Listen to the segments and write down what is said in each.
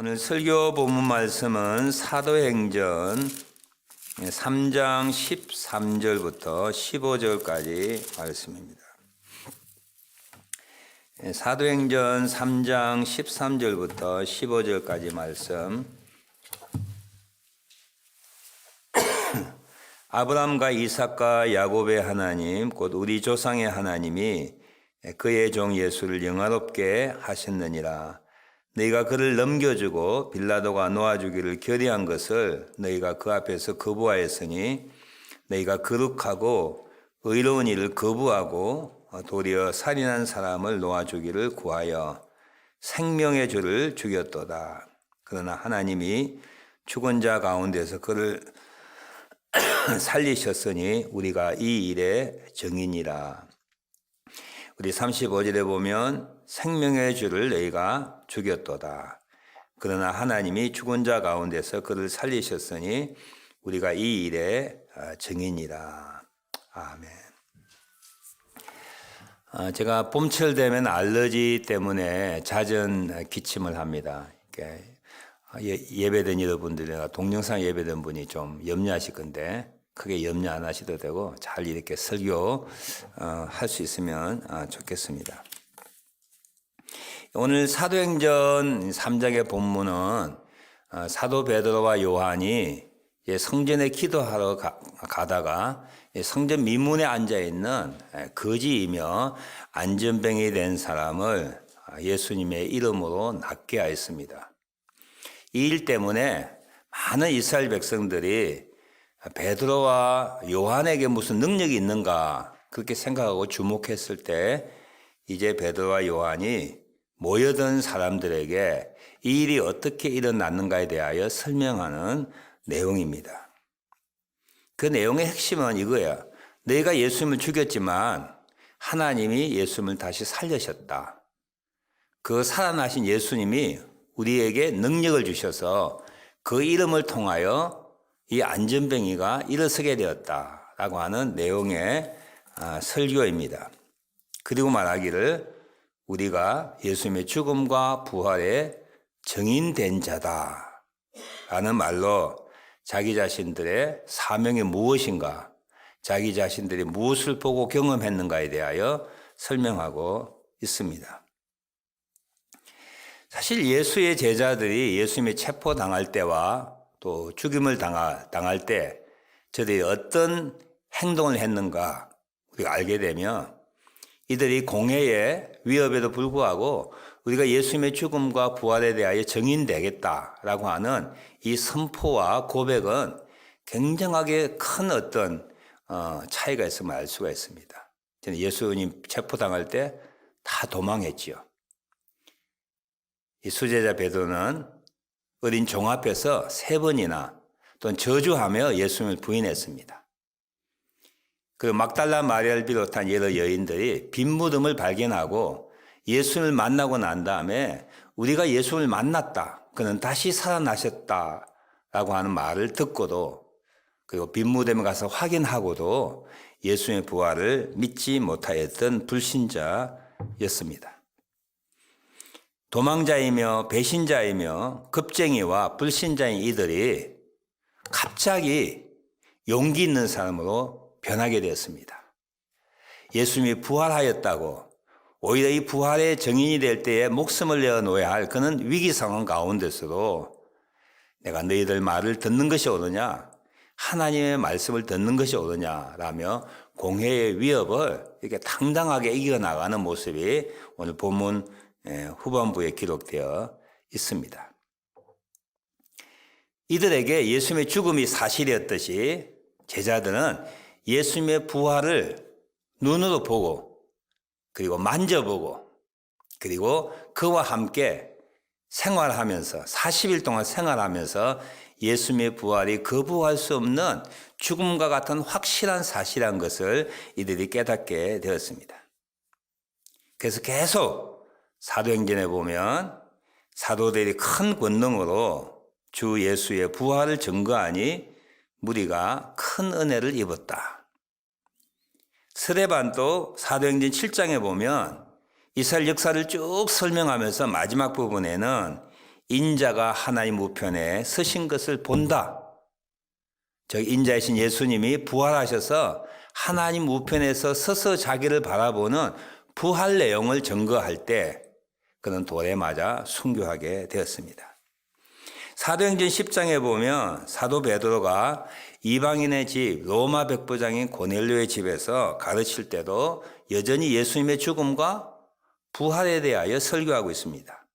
오늘 설교 본문 말씀은 사도행전 3장 13절부터 15절까지 말씀입니다. 사도행전 3장 13절부터 15절까지 말씀. 아브라함과 이삭과 야곱의 하나님 곧 우리 조상의 하나님이 그의 종 예수를 영화롭게 하셨느니라. 너희가 그를 넘겨주고 빌라도가 놓아주기를 결의한 것을 너희가 그 앞에서 거부하였으니 너희가 거룩하고 의로운 일을 거부하고 도리어 살인한 사람을 놓아주기를 구하여 생명의 주를 죽였도다. 그러나 하나님이 죽은 자 가운데서 그를 살리셨으니 우리가 이 일의 증인이라. 우리 35절에 보면 생명의 주를 너희가 죽였도다. 그러나 하나님이 죽은 자 가운데서 그를 살리셨으니 우리가 이 일의 증인이라. 아멘. 제가 봄철 되면 알러지 때문에 잦은 기침을 합니다. 예배된 여러분들이나 동영상 예배된 분이 좀 염려하실 건데 크게 염려 안 하셔도 되고 잘 이렇게 설교 할 수 있으면 좋겠습니다. 오늘 사도행전 3장의 본문은 사도 베드로와 요한이 성전에 기도하러 가다가 성전 미문에 앉아있는 거지이며 안전병이 된 사람을 예수님의 이름으로 낫게 하였습니다. 이 일 때문에 많은 이스라엘 백성들이 베드로와 요한에게 무슨 능력이 있는가 그렇게 생각하고 주목했을 때 이제 베드로와 요한이 모여든 사람들에게 이 일이 어떻게 일어났는가에 대하여 설명하는 내용입니다. 그 내용의 핵심은 이거야. 너희가 예수님을 죽였지만 하나님이 예수님을 다시 살리셨다. 그 살아나신 예수님이 우리에게 능력을 주셔서 그 이름을 통하여 이 안전병이가 일어서게 되었다라고 하는 내용의 설교입니다. 그리고 말하기를 우리가 예수님의 죽음과 부활에 증인된 자다라는 말로 자기 자신들의 사명이 무엇인가, 자기 자신들이 무엇을 보고 경험했는가에 대하여 설명하고 있습니다. 사실 예수의 제자들이 예수님이 체포당할 때와 또 죽임을 당할 때 저들이 어떤 행동을 했는가 우리가 알게 되면 이들이 공회의 위협에도 불구하고 우리가 예수님의 죽음과 부활에 대하여 증인되겠다라고 하는 이 선포와 고백은 굉장하게 큰 어떤 차이가 있음을 알 수가 있습니다. 저는 예수님 체포당할 때 다 도망했지요. 이 수제자 베드로는 어린 종 앞에서 3번이나 또는 저주하며 예수님을 부인했습니다. 그 막달라 마리아를 비롯한 여러 여인들이 빈 무덤을 발견하고 예수님을 만나고 난 다음에 우리가 예수님을 만났다. 그는 다시 살아나셨다라고 하는 말을 듣고도 그리고 빈 무덤에 가서 확인하고도 예수님의 부활을 믿지 못하였던 불신자였습니다. 도망자이며 배신자이며 겁쟁이와 불신자인 이들이 갑자기 용기 있는 사람으로 변하게 되었습니다. 예수님이 부활하였다고 오히려 이 부활의 증인이 될 때에 목숨을 내어놓아야 할 그는 위기 상황 가운데서도 내가 너희들 말을 듣는 것이 옳으냐 하나님의 말씀을 듣는 것이 옳으냐라며 공회의 위협을 이렇게 당당하게 이겨나가는 모습이 오늘 본문 후반부에 기록되어 있습니다. 이들에게 예수님의 죽음이 사실이었듯이 제자들은 예수님의 부활을 눈으로 보고 그리고 만져보고 그리고 그와 함께 생활하면서 40일 동안 생활하면서 예수님의 부활이 거부할 수 없는 죽음과 같은 확실한 사실한 것을 이들이 깨닫게 되었습니다. 그래서 계속 사도행전에 보면 사도들이 큰 권능으로 주 예수의 부활을 증거하니 무리가 큰 은혜를 입었다. 스데반도 사도행전 7장에 보면 이스라엘 역사를 쭉 설명하면서 마지막 부분에는 인자가 하나님 우편에 서신 것을 본다. 즉 인자이신 예수님이 부활하셔서 하나님 우편에서 서서 자기를 바라보는 부활 내용을 증거할 때 그는 돌에 맞아 순교하게 되었습니다. 사도행전 10장에 보면 사도 베드로가 이방인의 집 로마 백부장인 고넬료의 집에서 가르칠 때도 여전히 예수님의 죽음과 부활에 대하여 설교하고 있습니다.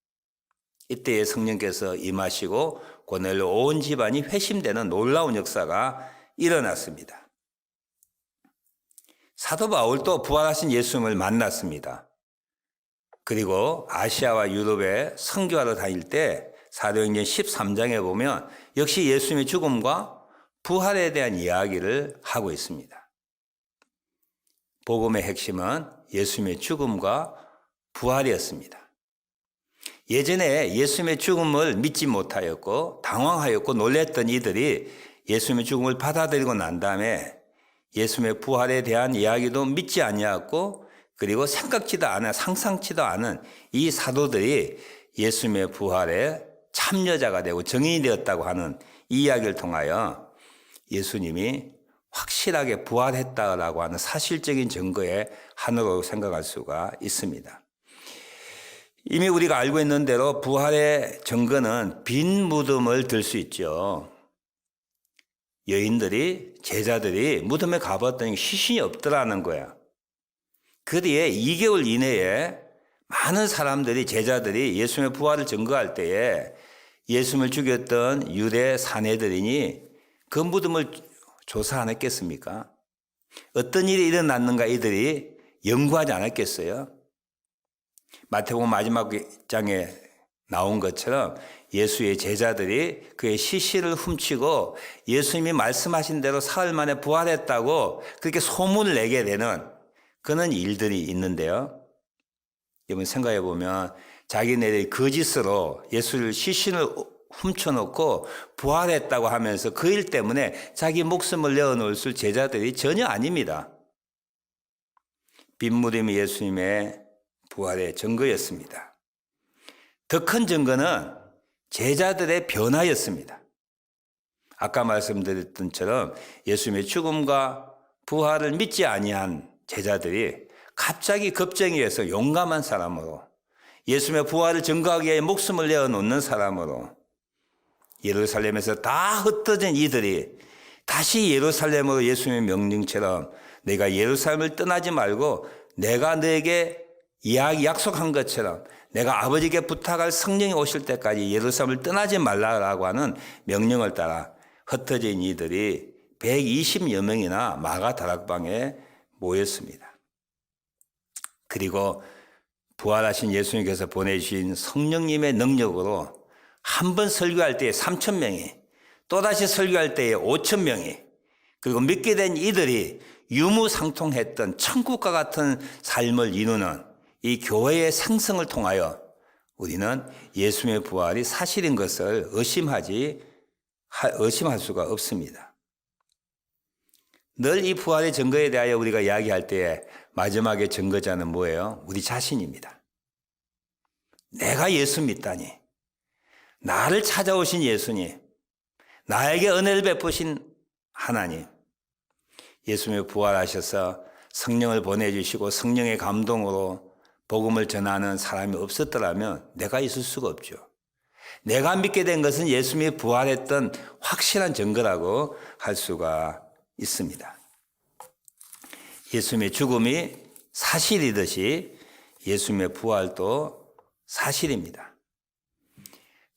이때에 성령께서 임하시고 고넬료 온 집안이 회심되는 놀라운 역사가 일어났습니다. 사도 바울도 부활하신 예수님을 만났습니다. 그리고 아시아와 유럽에 선교하러 다닐 때 사도행전 13장에 보면 역시 예수님의 죽음과 부활에 대한 이야기를 하고 있습니다. 복음의 핵심은 예수님의 죽음과 부활이었습니다. 예전에 예수님의 죽음을 믿지 못하였고 당황하였고 놀랬던 이들이 예수님의 죽음을 받아들이고 난 다음에 예수님의 부활에 대한 이야기도 믿지 아니하였고 그리고 생각지도 않아 상상치도 않은 이 사도들이 예수님의 부활에 참여자가 되고 증인이 되었다고 하는 이 이야기를 통하여 예수님이 확실하게 부활했다라고 하는 사실적인 증거의 하나로 생각할 수가 있습니다. 이미 우리가 알고 있는 대로 부활의 증거는 빈 무덤을 들 수 있죠. 여인들이 제자들이 무덤에 가봤더니 시신이 없더라는 거야. 그 뒤에 2개월 이내에 많은 사람들이 제자들이 예수님의 부활을 증거할 때에 예수님을 죽였던 유대 사내들이니 그 무덤을 조사 안 했겠습니까? 어떤 일이 일어났는가 이들이 연구하지 않았겠어요? 마태복음 마지막 장에 나온 것처럼 예수의 제자들이 그의 시신을 훔치고 예수님이 말씀하신 대로 사흘 만에 부활했다고 그렇게 소문을 내게 되는 그런 일들이 있는데요. 여러분 생각해 보면 자기네들이 거짓으로 예수를 시신을 훔쳐놓고 부활했다고 하면서 그 일 때문에 자기 목숨을 내어놓을 제자들이 전혀 아닙니다. 빈 무덤이 예수님의 부활의 증거였습니다. 더 큰 증거는 제자들의 변화였습니다. 아까 말씀드렸던 것처럼 예수님의 죽음과 부활을 믿지 아니한 제자들이 갑자기 겁쟁이에서 용감한 사람으로 예수님의 부활을 증거하기 위해 목숨을 내어놓는 사람으로 예루살렘에서 다 흩어진 이들이 다시 예루살렘으로 예수님의 명령처럼 내가 예루살렘을 떠나지 말고 내가 너에게 약속한 것처럼 내가 아버지께 부탁할 성령이 오실 때까지 예루살렘을 떠나지 말라고 하는 명령을 따라 흩어진 이들이 120여 명이나 마가 다락방에 모였습니다. 그리고 부활하신 예수님께서 보내주신 성령님의 능력으로 한 번 설교할 때에 3,000명이 또다시 설교할 때에 5,000명이 그리고 믿게 된 이들이 유무상통했던 천국과 같은 삶을 이루는 이 교회의 생성을 통하여 우리는 예수님의 부활이 사실인 것을 의심할 수가 없습니다. 늘 이 부활의 증거에 대하여 우리가 이야기할 때에 마지막에 증거자는 뭐예요? 우리 자신입니다. 내가 예수 믿다니, 나를 찾아오신 예수님, 나에게 은혜를 베푸신 하나님, 예수님이 부활하셔서 성령을 보내주시고 성령의 감동으로 복음을 전하는 사람이 없었더라면 내가 있을 수가 없죠. 내가 믿게 된 것은 예수님이 부활했던 확실한 증거라고 할 수가 있습니다. 예수님의 죽음이 사실이듯이 예수님의 부활도 사실입니다.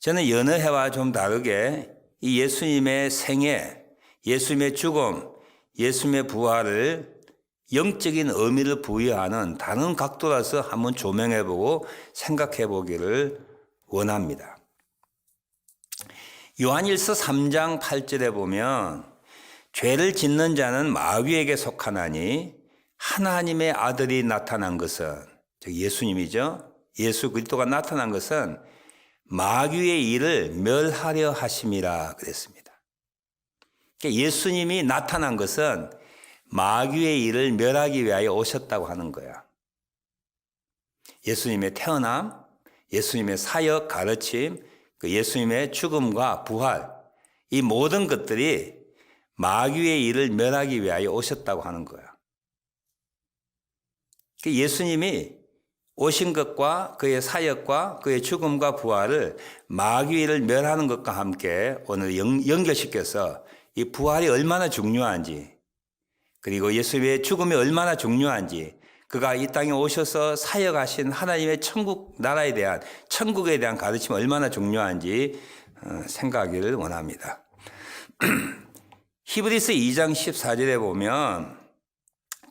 저는 여느 해와 좀 다르게 이 예수님의 생애, 예수님의 죽음, 예수님의 부활을 영적인 의미를 부여하는 다른 각도라서 한번 조명해보고 생각해보기를 원합니다. 요한일서 3장 8절에 보면 죄를 짓는 자는 마귀에게 속하나니 하나님의 아들이 나타난 것은, 즉 예수님이죠. 예수 그리스도가 나타난 것은 마귀의 일을 멸하려 하심이라 그랬습니다. 예수님이 나타난 것은 마귀의 일을 멸하기 위하여 오셨다고 하는 거야. 예수님의 태어남, 예수님의 사역, 가르침, 그 예수님의 죽음과 부활, 이 모든 것들이 마귀의 일을 멸하기 위하여 오셨다고 하는 거예요. 예수님이 오신 것과 그의 사역과 그의 죽음과 부활을 마귀를 멸하는 것과 함께 오늘 연결시켜서 이 부활이 얼마나 중요한지, 그리고 예수님의 죽음이 얼마나 중요한지, 그가 이 땅에 오셔서 사역하신 하나님의 천국 나라에 대한, 천국에 대한 가르침이 얼마나 중요한지 생각하기를 원합니다. 히브리서 2장 14절에 보면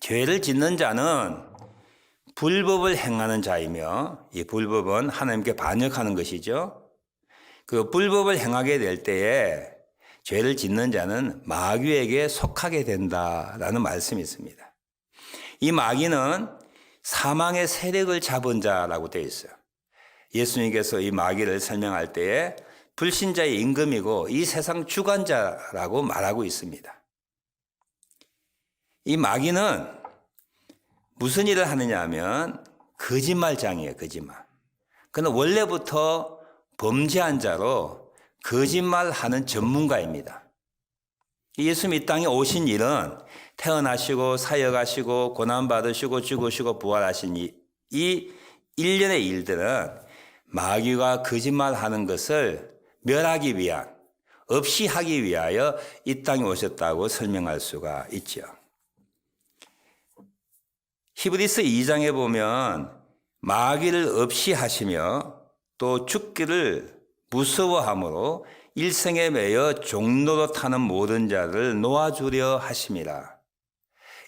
죄를 짓는 자는 불법을 행하는 자이며, 이 불법은 하나님께 반역하는 것이죠. 그 불법을 행하게 될 때에 죄를 짓는 자는 마귀에게 속하게 된다라는 말씀이 있습니다. 이 마귀는 사망의 세력을 잡은 자라고 되어 있어요. 예수님께서 이 마귀를 설명할 때에 불신자의 임금이고 이 세상 주관자라고 말하고 있습니다. 이 마귀는 무슨 일을 하느냐 하면 거짓말장이에요, 거짓말. 그는 원래부터 범죄한 자로 거짓말하는 전문가입니다. 예수님 이 땅에 오신 일은 태어나시고 사역하시고 고난받으시고 죽으시고 부활하신 이 일련의 일들은 마귀가 거짓말하는 것을 멸하기 위한, 없이 하기 위하여 이 땅에 오셨다고 설명할 수가 있죠. 히브리서 2장에 보면 마귀를 없이 하시며 또 죽기를 무서워함으로 일생에 매여 종로로 타는 모든 자를 놓아주려 하심이라.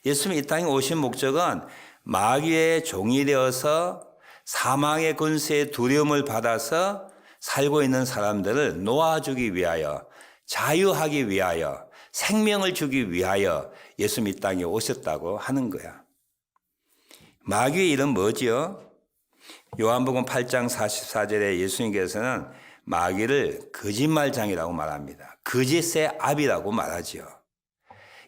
예수님이 이 땅에 오신 목적은 마귀의 종이 되어서 사망의 권세의 두려움을 받아서 살고 있는 사람들을 놓아주기 위하여, 자유하기 위하여, 생명을 주기 위하여 예수님이 이 땅에 오셨다고 하는 거야. 마귀의 일은 뭐지요? 요한복음 8장 44절에 예수님께서는 마귀를 거짓말장이라고 말합니다. 거짓의 압이라고 말하죠.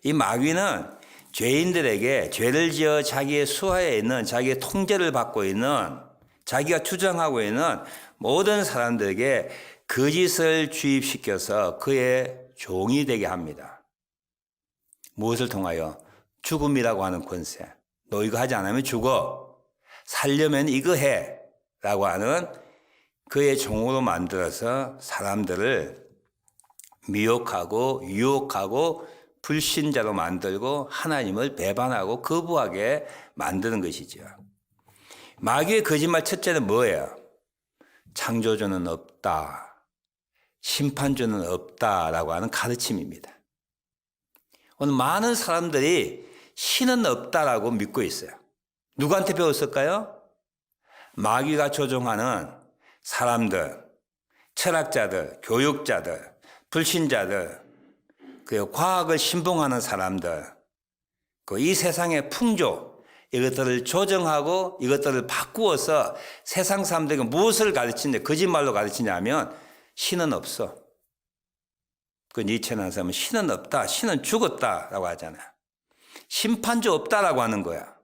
이 마귀는 죄인들에게 죄를 지어 자기의 수하에 있는, 자기의 통제를 받고 있는, 자기가 주장하고 있는 모든 사람들에게 거짓을 주입시켜서 그의 종이 되게 합니다. 무엇을 통하여? 죽음이라고 하는 권세. 너 이거 하지 않으면 죽어. 살려면 이거 해. 라고 하는 그의 종으로 만들어서 사람들을 미혹하고 유혹하고 불신자로 만들고 하나님을 배반하고 거부하게 만드는 것이죠. 마귀의 거짓말 첫째는 뭐예요? 창조주는 없다. 심판주는 없다라고 하는 가르침입니다. 오늘 많은 사람들이 신은 없다라고 믿고 있어요. 누구한테 배웠을까요? 마귀가 조종하는 사람들, 철학자들, 교육자들, 불신자들, 그리고 과학을 신봉하는 사람들, 이 세상의 풍조, 이것들을 조정하고 이것들을 바꾸어서 세상 사람들에게 무엇을 가르치냐, 거짓말로 가르치냐면 신은 없어. 그 니체라는 사람은 신은 없다, 신은 죽었다라고 하잖아요. 심판주 없다라고 하는 거야.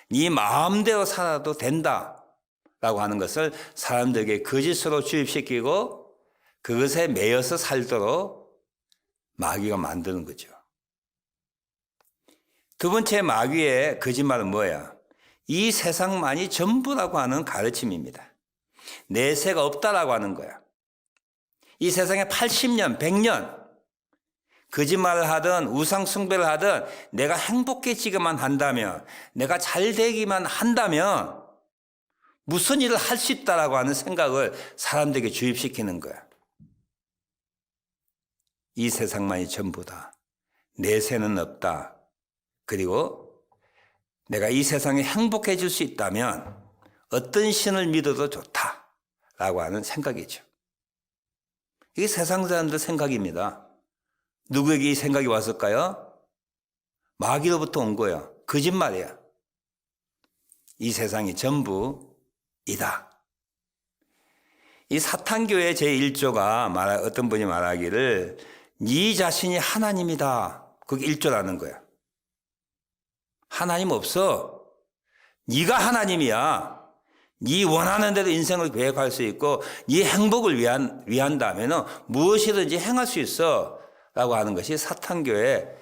네 마음대로 살아도 된다라고 하는 것을 사람들에게 거짓으로 주입시키고 그것에 매여서 살도록 마귀가 만드는 거죠. 두 번째 마귀의 거짓말은 뭐야? 이 세상만이 전부라고 하는 가르침입니다. 내세가 없다라고 하는 거야. 이 세상에 80년, 100년 거짓말을 하든 우상 숭배를 하든 내가 행복해지기만 한다면, 내가 잘 되기만 한다면 무슨 일을 할 수 있다라고 하는 생각을 사람들에게 주입시키는 거야. 이 세상만이 전부다. 내세는 없다. 그리고 내가 이 세상에 행복해질 수 있다면 어떤 신을 믿어도 좋다라고 하는 생각이죠. 이게 세상 사람들 생각입니다. 누구에게 이 생각이 왔을까요? 마귀로부터 온 거예요. 거짓말이야. 이 세상이 전부이다. 이 사탄교회 제1조가 어떤 분이 말하기를 네 자신이 하나님이다. 그게 1조라는 거야. 하나님 없어. 네가 하나님이야. 네 원하는 대로 인생을 계획할 수 있고 네 행복을 위한다면 무엇이든지 행할 수 있어 라고 하는 것이 사탄교의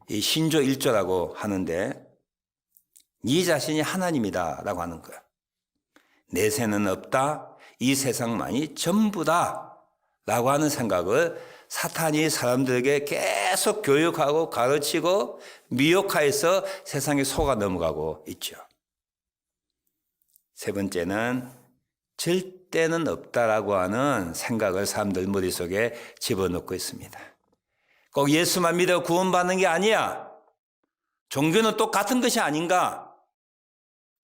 이 신조 1조라고 하는데, 네 자신이 하나님이다 라고 하는 거야. 내세는 없다, 이 세상만이 전부다 라고 하는 생각을 사탄이 사람들에게 계속 교육하고 가르치고 미혹하여서 세상에 속아 넘어가고 있죠. 세 번째는 절대는 없다라고 하는 생각을 사람들 머릿속에 집어넣고 있습니다. 꼭 예수만 믿어 구원받는 게 아니야. 종교는 똑같은 것이 아닌가?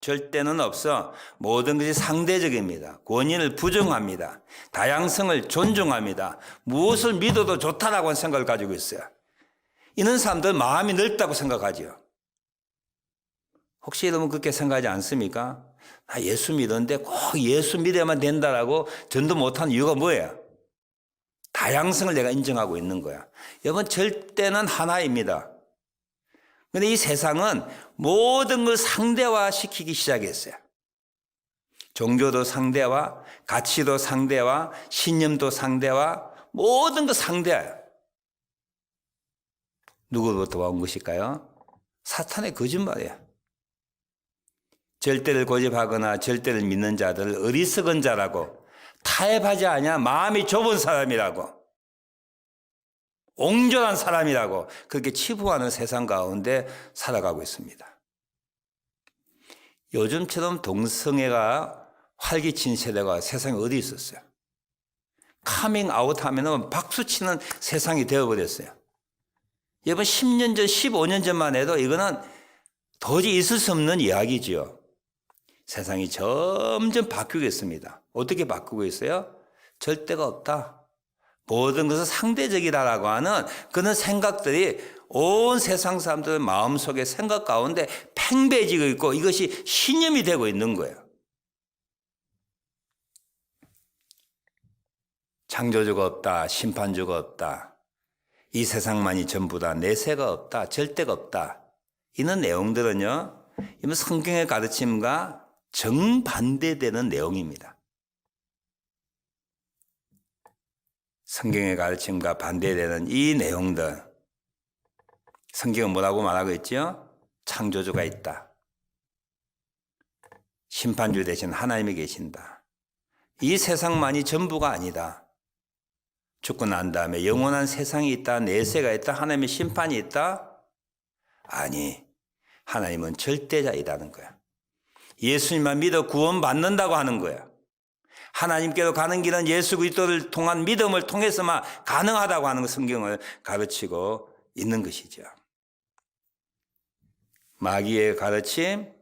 절대는 없어. 모든 것이 상대적입니다. 권위를 부정합니다. 다양성을 존중합니다. 무엇을 믿어도 좋다라고 하는 생각을 가지고 있어요. 이런 사람들 마음이 넓다고 생각하죠. 혹시 여러분 그렇게 생각하지 않습니까? 나 예수 믿었는데 꼭 예수 믿어야만 된다라고 전도 못하는 이유가 뭐예요? 다양성을 내가 인정하고 있는 거야. 여러분, 절대는 하나입니다. 그런데 이 세상은 모든 걸 상대화시키기 시작했어요. 종교도 상대화, 가치도 상대화, 신념도 상대화, 모든 거 상대화예요. 누구로부터 온 것일까요? 사탄의 거짓말이에요. 절대를 고집하거나 절대를 믿는 자들을 어리석은 자라고, 타협하지 않냐, 마음이 좁은 사람이라고, 옹졸한 사람이라고 그렇게 치부하는 세상 가운데 살아가고 있습니다. 요즘처럼 동성애가 활기친 세대가 세상에 어디 있었어요? 카밍 아웃 하면 박수치는 세상이 되어버렸어요. 여러분, 10년 전, 15년 전만 해도 이거는 도저히 있을 수 없는 이야기지요. 세상이 점점 바뀌고 있습니다. 어떻게 바꾸고 있어요? 절대가 없다. 모든 것은 상대적이다라고 하는 그런 생각들이 온 세상 사람들의 마음속에 생각 가운데 팽배해지고 있고, 이것이 신념이 되고 있는 거예요. 창조주가 없다, 심판주가 없다, 이 세상만이 전부다, 내세가 없다, 절대가 없다, 이런 내용들은요, 이건 성경의 가르침과 정반대되는 내용입니다. 성경의 가르침과 반대되는 이 내용들, 성경은 뭐라고 말하고 있죠? 창조주가 있다, 심판주 대신 하나님이 계신다, 이 세상만이 전부가 아니다, 죽고 난 다음에 영원한 세상이 있다, 내세가 있다, 하나님의 심판이 있다. 아니, 하나님은 절대자이라는 거야. 예수님만 믿어 구원받는다고 하는 거야. 하나님께로 가는 길은 예수 그리스도를 통한 믿음을 통해서만 가능하다고 하는 성경을 가르치고 있는 것이죠. 마귀의 가르침,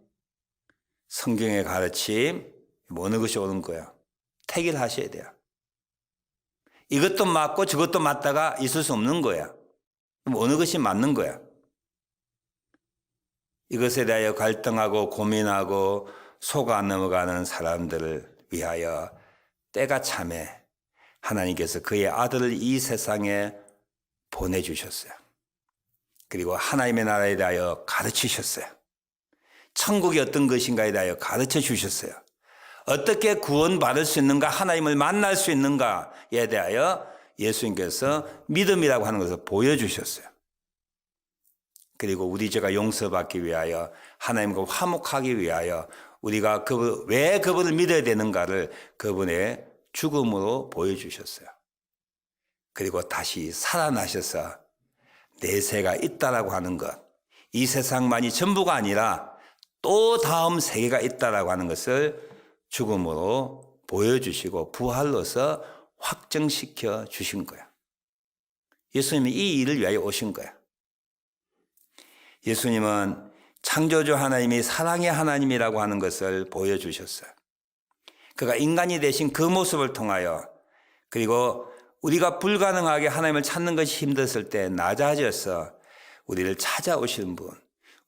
성경의 가르침, 어느 것이 옳은 거야? 택일하셔야 돼요. 이것도 맞고 저것도 맞다가 있을 수 없는 거야. 어느 것이 맞는 거야? 이것에 대하여 갈등하고 고민하고 속아 넘어가는 사람들을 위하여 때가 참에 하나님께서 그의 아들을 이 세상에 보내주셨어요. 그리고 하나님의 나라에 대하여 가르치셨어요. 천국이 어떤 것인가에 대하여 가르쳐 주셨어요. 어떻게 구원받을 수 있는가, 하나님을 만날 수 있는가에 대하여 예수님께서 믿음이라고 하는 것을 보여주셨어요. 그리고 우리 죄가 용서받기 위하여, 하나님과 화목하기 위하여 우리가 왜 그분을 믿어야 되는가를 그분의 죽음으로 보여주셨어요. 그리고 다시 살아나셔서 내세가 있다라고 하는 것, 이 세상만이 전부가 아니라 또 다음 세계가 있다라고 하는 것을 죽음으로 보여주시고 부활로서 확정시켜 주신 거야. 예수님이 이 일을 위하여 오신 거야. 예수님은 창조주 하나님이 사랑의 하나님이라고 하는 것을 보여주셨어요. 그가 인간이 되신 그 모습을 통하여, 그리고 우리가 불가능하게 하나님을 찾는 것이 힘들었을 때 낮아져서 우리를 찾아오시는 분,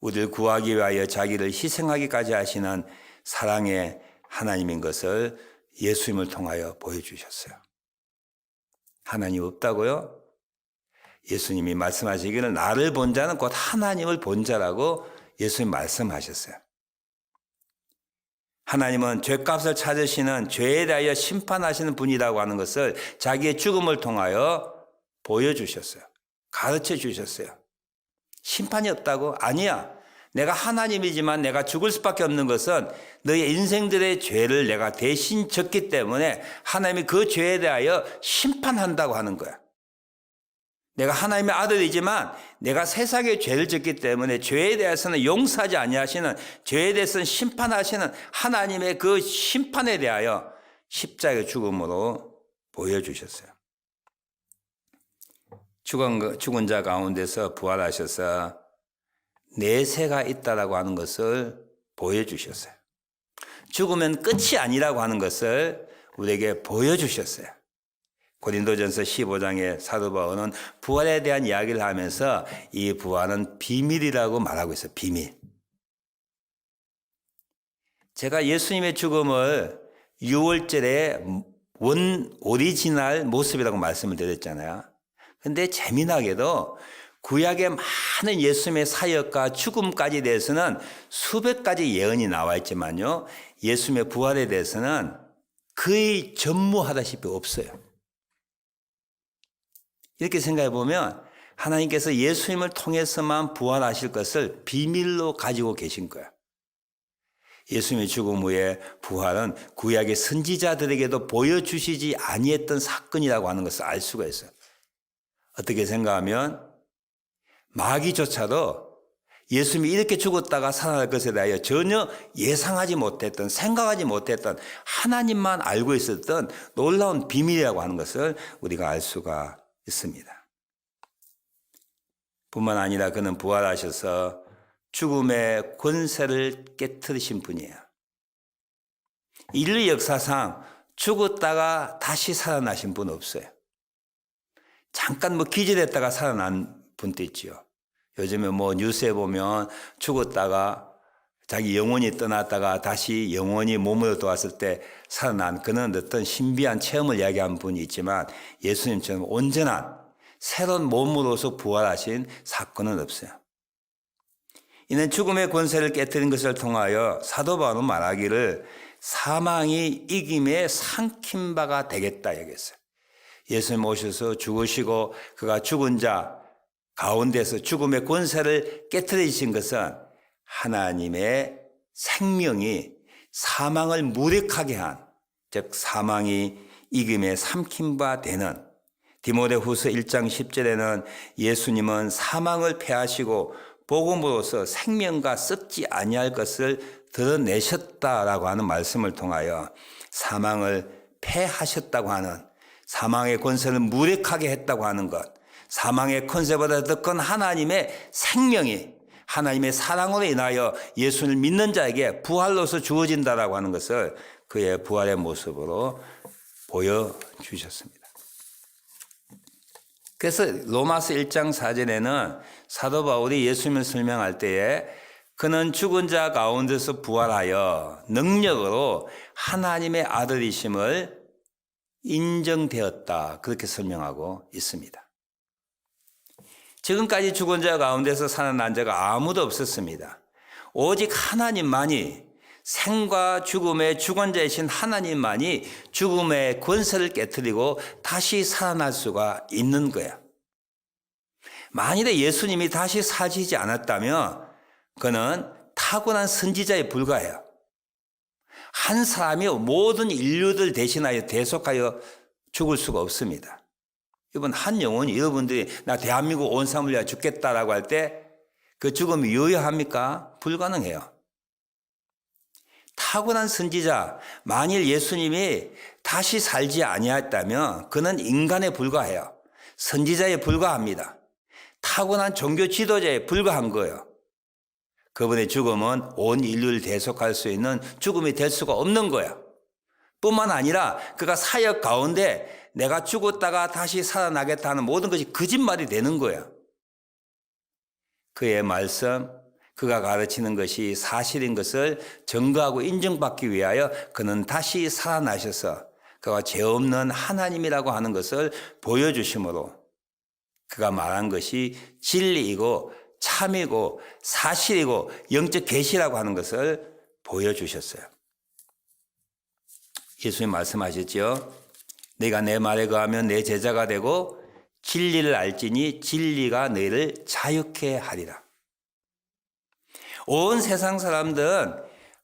우리를 구하기 위하여 자기를 희생하기까지 하시는 사랑의 하나님인 것을 예수님을 통하여 보여주셨어요. 하나님 없다고요? 예수님이 말씀하시기를 나를 본 자는 곧 하나님을 본 자라고 예수님 말씀하셨어요. 하나님은 죄값을 찾으시는, 죄에 대하여 심판하시는 분이라고 하는 것을 자기의 죽음을 통하여 보여주셨어요. 가르쳐 주셨어요. 심판이 없다고? 아니야. 내가 하나님이지만 내가 죽을 수밖에 없는 것은 너의 인생들의 죄를 내가 대신 졌기 때문에 하나님이 그 죄에 대하여 심판한다고 하는 거야. 내가 하나님의 아들이지만 내가 세상의 죄를 졌기 때문에 죄에 대해서는 용서하지 아니하시는, 죄에 대해서는 심판하시는 하나님의 그 심판에 대하여 십자가의 죽음으로 보여주셨어요. 죽은 자 가운데서 부활하셔서 내세가 있다라고 하는 것을 보여주셨어요. 죽으면 끝이 아니라고 하는 것을 우리에게 보여주셨어요. 고린도전서 15장의 사도 바울은 부활에 대한 이야기를 하면서 이 부활은 비밀이라고 말하고 있어요. 비밀. 제가 예수님의 죽음을 6월절에 오리지널 모습이라고 말씀을 드렸잖아요. 근데 재미나게도 구약의 많은 예수님의 사역과 죽음까지 대해서는 수백 가지 예언이 나와 있지만요, 예수님의 부활에 대해서는 거의 전무하다시피 없어요. 이렇게 생각해 보면 하나님께서 예수님을 통해서만 부활하실 것을 비밀로 가지고 계신 거야. 예수님의 죽음 후에 부활은 구약의 선지자들에게도 보여주시지 아니했던 사건이라고 하는 것을 알 수가 있어요. 어떻게 생각하면 마귀조차도 예수님이 이렇게 죽었다가 살아날 것에 대하여 전혀 예상하지 못했던, 생각하지 못했던, 하나님만 알고 있었던 놀라운 비밀이라고 하는 것을 우리가 알 수가 있습니다. 뿐만 아니라 그는 부활하셔서 죽음의 권세를 깨뜨리신 분이에요. 인류 역사상 죽었다가 다시 살아나신 분 없어요. 잠깐 기절했다가 살아난 분도 있지요. 요즘에 뉴스에 보면 죽었다가 자기 영혼이 떠났다가 다시 영혼이 몸으로 돌아왔을 때 살아난 그런 어떤 신비한 체험을 이야기한 분이 있지만 예수님처럼 온전한 새로운 몸으로서 부활하신 사건은 없어요. 이는 죽음의 권세를 깨뜨린 것을 통하여 사도 바울은 말하기를 사망이 이김에 삼킨 바가 되겠다 얘기했어요. 예수님 오셔서 죽으시고 그가 죽은 자 가운데서 죽음의 권세를 깨뜨리신 것은 하나님의 생명이 사망을 무력하게 한, 즉 사망이 이김에 삼킨 바 되는, 디모데후서 1장 10절에는 예수님은 사망을 패하시고 복음으로서 생명과 썩지 아니할 것을 드러내셨다라고 하는 말씀을 통하여 사망을 패하셨다고 하는, 사망의 권세를 무력하게 했다고 하는 것, 사망의 권세보다 더 큰 하나님의 생명이 하나님의 사랑으로 인하여 예수를 믿는 자에게 부활로서 주어진다라고 하는 것을 그의 부활의 모습으로 보여주셨습니다. 그래서 로마서 1장 4절에는 사도 바울이 예수님을 설명할 때에 그는 죽은 자 가운데서 부활하여 능력으로 하나님의 아들이심을 인정되었다, 그렇게 설명하고 있습니다. 지금까지 죽은 자 가운데서 살아난 자가 아무도 없었습니다. 오직 하나님만이, 생과 죽음의 주권자이신 하나님만이 죽음의 권세를 깨뜨리고 다시 살아날 수가 있는 거야. 만일에 예수님이 다시 사시지 않았다면 그는 타고난 선지자에 불과해요. 한 사람이 모든 인류들 대신하여 대속하여 죽을 수가 없습니다. 이번 한 영혼이 여러분들이 나 대한민국 온 사람을 위하여 죽겠다라고 할 때 그 죽음이 유효합니까? 불가능해요. 타고난 선지자, 만일 예수님이 다시 살지 아니했다면 그는 인간에 불과해요. 선지자에 불과합니다. 타고난 종교 지도자에 불과한 거예요. 그분의 죽음은 온 인류를 대속할 수 있는 죽음이 될 수가 없는 거예요. 뿐만 아니라 그가 사역 가운데 내가 죽었다가 다시 살아나겠다 하는 모든 것이 거짓말이 되는 거예요. 그의 말씀, 그가 가르치는 것이 사실인 것을 증거하고 인정받기 위하여 그는 다시 살아나셔서 그가 죄 없는 하나님이라고 하는 것을 보여주심으로 그가 말한 것이 진리이고 참이고 사실이고 영적 계시라고 하는 것을 보여주셨어요. 예수님 말씀하셨죠. 네가 내 말에 거하면 내 제자가 되고 진리를 알지니 진리가 너희를 자유케 하리라. 온 세상 사람들은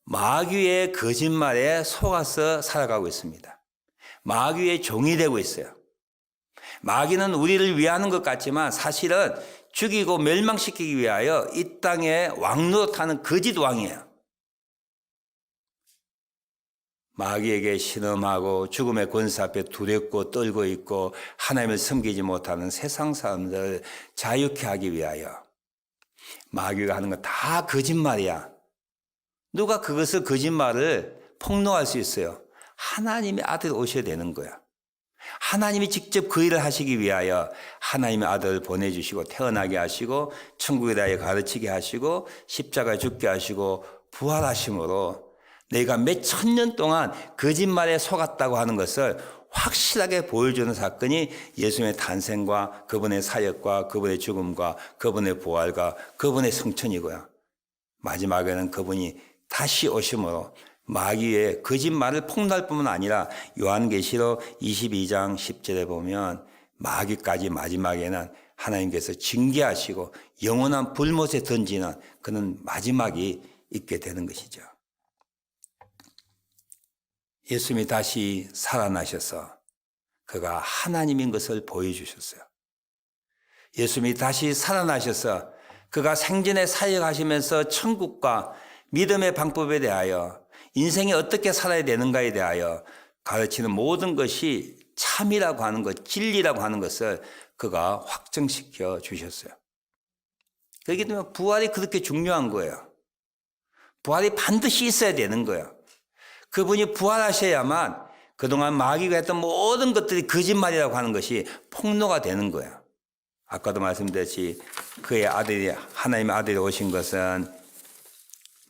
마귀의 거짓말에 속아서 살아가고 있습니다. 마귀의 종이 되고 있어요. 마귀는 우리를 위하는 것 같지만 사실은 죽이고 멸망시키기 위하여 이 땅에 왕노릇하는 거짓 왕이에요. 마귀에게 신음하고 죽음의 권세 앞에 두렵고 떨고 있고 하나님을 섬기지 못하는 세상 사람들을 자유케 하기 위하여 마귀가 하는 건 다 거짓말이야. 누가 그것을 거짓말을 폭로할 수 있어요? 하나님의 아들이 오셔야 되는 거야. 하나님이 직접 그 일을 하시기 위하여 하나님의 아들을 보내주시고 태어나게 하시고 천국에 대하여 가르치게 하시고 십자가에 죽게 하시고 부활하심으로 내가 몇 천 년 동안 거짓말에 속았다고 하는 것을 확실하게 보여주는 사건이 예수님의 탄생과 그분의 사역과 그분의 죽음과 그분의 부활과 그분의 승천이고요. 마지막에는 그분이 다시 오심으로 마귀의 거짓말을 폭로할 뿐만 아니라 요한계시록 22장 10절에 보면 마귀까지 마지막에는 하나님께서 징계하시고 영원한 불못에 던지는 그런 마지막이 있게 되는 것이죠. 예수님이 다시 살아나셔서 그가 하나님인 것을 보여주셨어요. 예수님이 다시 살아나셔서 그가 생전에 사역하시면서 천국과 믿음의 방법에 대하여 인생이 어떻게 살아야 되는가에 대하여 가르치는 모든 것이 참이라고 하는 것, 진리라고 하는 것을 그가 확정시켜 주셨어요. 그렇기 때문에 부활이 그렇게 중요한 거예요. 부활이 반드시 있어야 되는 거예요. 그분이 부활하셔야만 그동안 마귀가 했던 모든 것들이 거짓말이라고 하는 것이 폭로가 되는 거예요. 아까도 말씀드렸듯이 그의 아들이 하나님의 아들이 오신 것은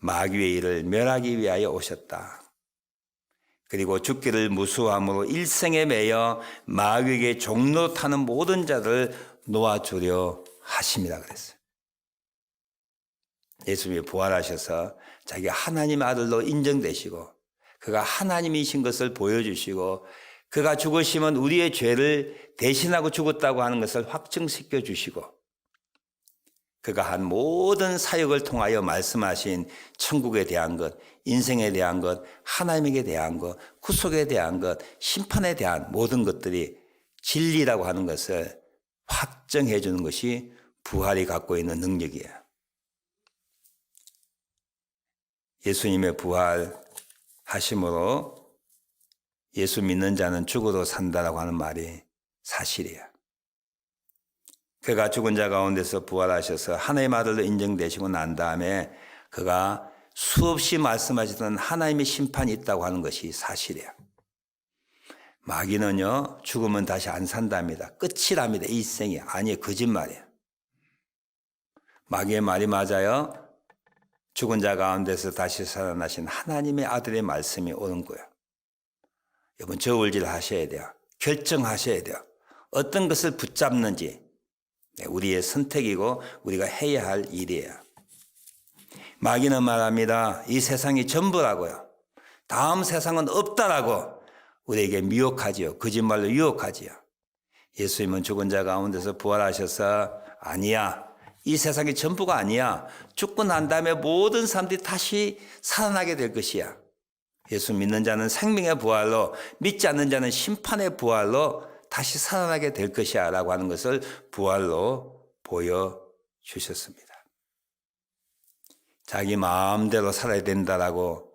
마귀의 일을 멸하기 위하여 오셨다. 그리고 죽기를 무수함으로 일생에 매여 마귀에게 종노릇하는 모든 자를 놓아주려 하심이라 그랬어요. 예수님이 부활하셔서 자기가 하나님의 아들로 인정되시고 그가 하나님이신 것을 보여주시고 그가 죽으시면 우리의 죄를 대신하고 죽었다고 하는 것을 확증시켜 주시고 그가 한 모든 사역을 통하여 말씀하신 천국에 대한 것, 인생에 대한 것, 하나님에게 대한 것, 구속에 대한 것, 심판에 대한 모든 것들이 진리라고 하는 것을 확정해 주는 것이 부활이 갖고 있는 능력이에요. 예수님의 부활하심으로 예수 믿는 자는 죽어도 산다라고 하는 말이 사실이에요. 그가 죽은 자 가운데서 부활하셔서 하나님의 아들로 인정되시고 난 다음에 그가 수없이 말씀하시던 하나님의 심판이 있다고 하는 것이 사실이에요. 마귀는요, 죽으면 다시 안 산답니다. 끝이랍니다. 이 일생이. 아니에요. 거짓말이에요. 마귀의 말이 맞아요. 죽은 자 가운데서 다시 살아나신 하나님의 아들의 말씀이 오는 거예요. 여러분, 저울질 하셔야 돼요. 결정하셔야 돼요. 어떤 것을 붙잡는지 우리의 선택이고 우리가 해야 할 일이에요. 마귀는 말합니다. 이 세상이 전부라고요. 다음 세상은 없다라고 우리에게 미혹하지요. 거짓말로 유혹하지요. 예수님은 죽은 자 가운데서 부활하셔서 아니야. 이 세상이 전부가 아니야. 죽고 난 다음에 모든 사람들이 다시 살아나게 될 것이야. 예수 믿는 자는 생명의 부활로, 믿지 않는 자는 심판의 부활로 다시 살아나게 될 것이야 라고 하는 것을 부활로 보여주셨습니다. 자기 마음대로 살아야 된다라고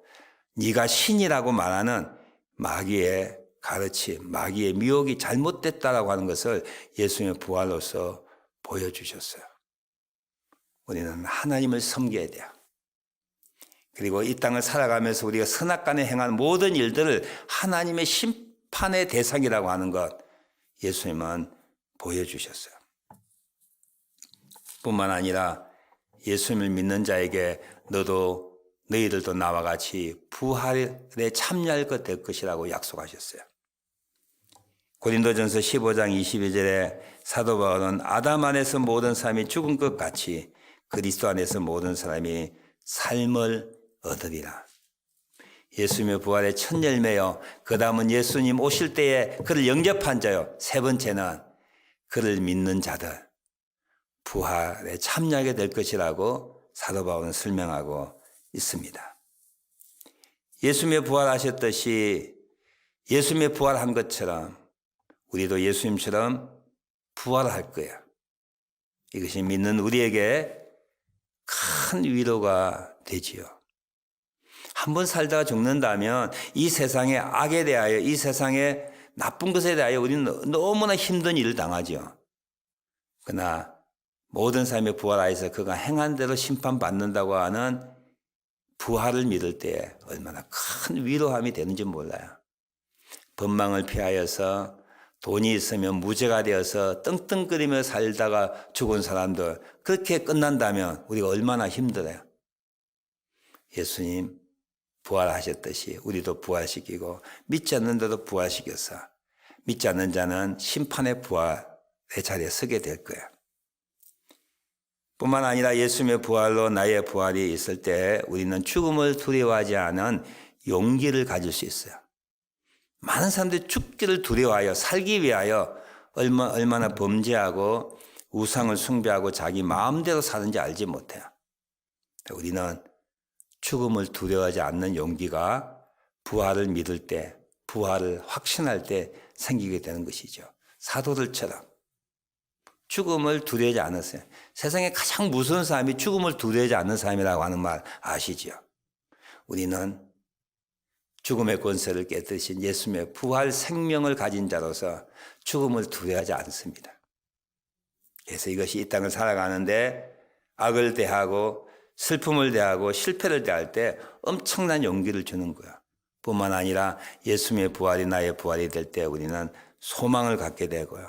네가 신이라고 말하는 마귀의 가르침, 마귀의 미혹이 잘못됐다라고 하는 것을 예수님의 부활로서 보여주셨어요. 우리는 하나님을 섬겨야 돼요. 그리고 이 땅을 살아가면서 우리가 선악간에 행한 모든 일들을 하나님의 심판의 대상이라고 하는 것 예수님은 보여주셨어요. 뿐만 아니라 예수님을 믿는 자에게 너희들도 나와 같이 부활에 참여할 것 될 것이라고 약속하셨어요. 고린도전서 15장 22절에 사도 바울은 아담 안에서 모든 사람이 죽은 것 같이 그리스도 안에서 모든 사람이 삶을 얻으리라. 예수님의 부활의 첫 열매요. 그 다음은 예수님 오실 때에 그를 영접한 자요. 세 번째는 그를 믿는 자들. 부활에 참여하게 될 것이라고 사도 바울은 설명하고 있습니다. 예수님의 부활하셨듯이 예수님의 부활한 것처럼 우리도 예수님처럼 부활할 거야. 이것이 믿는 우리에게 큰 위로가 되지요. 한번 살다가 죽는다면 이 세상의 악에 대하여, 이 세상의 나쁜 것에 대하여 우리는 너무나 힘든 일을 당하죠. 그러나 모든 삶의 부활하여서 그가 행한 대로 심판받는다고 하는 부활을 믿을 때 얼마나 큰 위로함이 되는지 몰라요. 법망을 피하여서 돈이 있으면 무죄가 되어서 떵떵거리며 살다가 죽은 사람들, 그렇게 끝난다면 우리가 얼마나 힘들어요. 예수님 부활하셨듯이 우리도 부활시키고 믿지 않는 자도 부활시켜서 믿지 않는 자는 심판의 부활의 자리에 서게 될 거예요. 뿐만 아니라 예수님의 부활로 나의 부활이 있을 때 우리는 죽음을 두려워하지 않은 용기를 가질 수 있어요. 많은 사람들이 죽기를 두려워하여 살기 위하여 얼마나 범죄하고 우상을 숭배하고 자기 마음대로 사는지 알지 못해요. 우리는 죽음을 두려워하지 않는 용기가 부활을 믿을 때, 부활을 확신할 때 생기게 되는 것이죠. 사도들처럼 죽음을 두려워하지 않으세요. 세상에 가장 무서운 사람이 죽음을 두려워하지 않는 사람이라고 하는 말 아시죠? 우리는 죽음의 권세를 깨뜨리신 예수님의 부활 생명을 가진 자로서 죽음을 두려워하지 않습니다. 그래서 이것이 이 땅을 살아가는데 악을 대하고 슬픔을 대하고 실패를 대할 때 엄청난 용기를 주는 거야. 뿐만 아니라 예수님의 부활이 나의 부활이 될 때 우리는 소망을 갖게 되고요.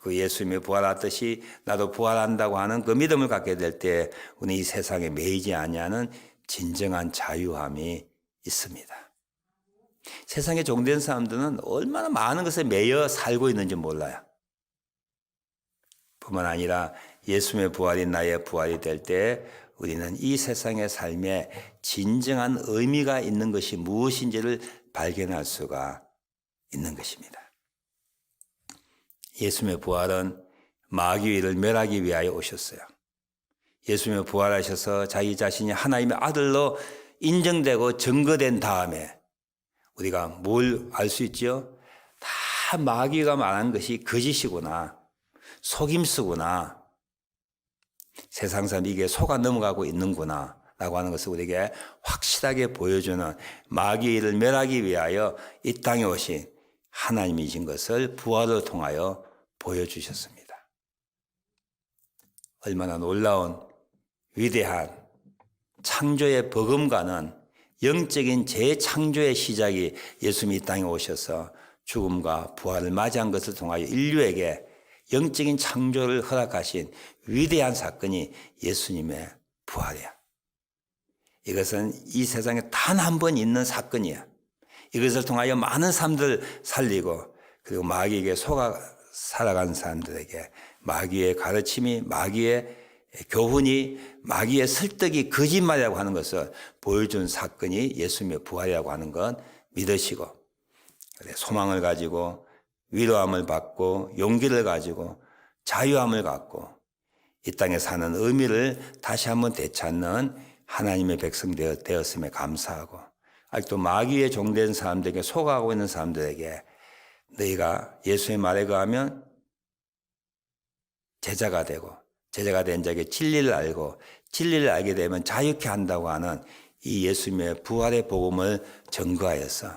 그 예수님의 부활하듯이 나도 부활한다고 하는 그 믿음을 갖게 될 때 우리는 이 세상에 매이지 아니하는 진정한 자유함이 있습니다. 세상에 종된 사람들은 얼마나 많은 것에 매여 살고 있는지 몰라요. 뿐만 아니라 예수님의 부활이 나의 부활이 될 때 우리는 이 세상의 삶에 진정한 의미가 있는 것이 무엇인지를 발견할 수가 있는 것입니다. 예수님의 부활은 마귀를 멸하기 위하여 오셨어요. 예수님의 부활하셔서 자기 자신이 하나님의 아들로 인정되고 증거된 다음에 우리가 뭘 알 수 있죠? 다 마귀가 말한 것이 거짓이구나, 속임수구나, 세상 사람이 이게 속아 넘어가고 있는구나 라고 하는 것을 우리에게 확실하게 보여주는 마귀를 멸하기 위하여 이 땅에 오신 하나님이신 것을 부활을 통하여 보여주셨습니다. 얼마나 놀라운 위대한 창조의 버금가는 영적인 재창조의 시작이 예수님이 이 땅에 오셔서 죽음과 부활을 맞이한 것을 통하여 인류에게 영적인 창조를 허락하신 위대한 사건이 예수님의 부활이야. 이것은 이 세상에 단 한 번 있는 사건이야. 이것을 통하여 많은 사람들을 살리고 그리고 마귀에게 속아 살아간 사람들에게 마귀의 가르침이, 마귀의 교훈이, 마귀의 설득이 거짓말이라고 하는 것을 보여준 사건이 예수님의 부활이라고 하는 건 믿으시고 소망을 가지고 위로함을 받고 용기를 가지고 자유함을 갖고 이 땅에 사는 의미를 다시 한번 되찾는 하나님의 백성 되었음에 감사하고 아직도 마귀의 종된 사람들에게 속아가고 있는 사람들에게 너희가 예수의 말에 거하면 제자가 되고 제자가 된 자에게 진리를 알고 진리를 알게 되면 자유케 한다고 하는 이 예수님의 부활의 복음을 증거하여서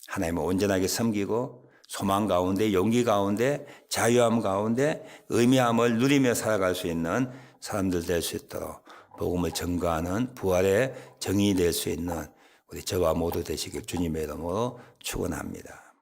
하나님을 온전하게 섬기고 소망 가운데 용기 가운데 자유함 가운데 의미함을 누리며 살아갈 수 있는 사람들 될 수 있도록 복음을 증거하는 부활의 정인이 될 수 있는 우리 저와 모두 되시길 주님의 이름으로 축원합니다.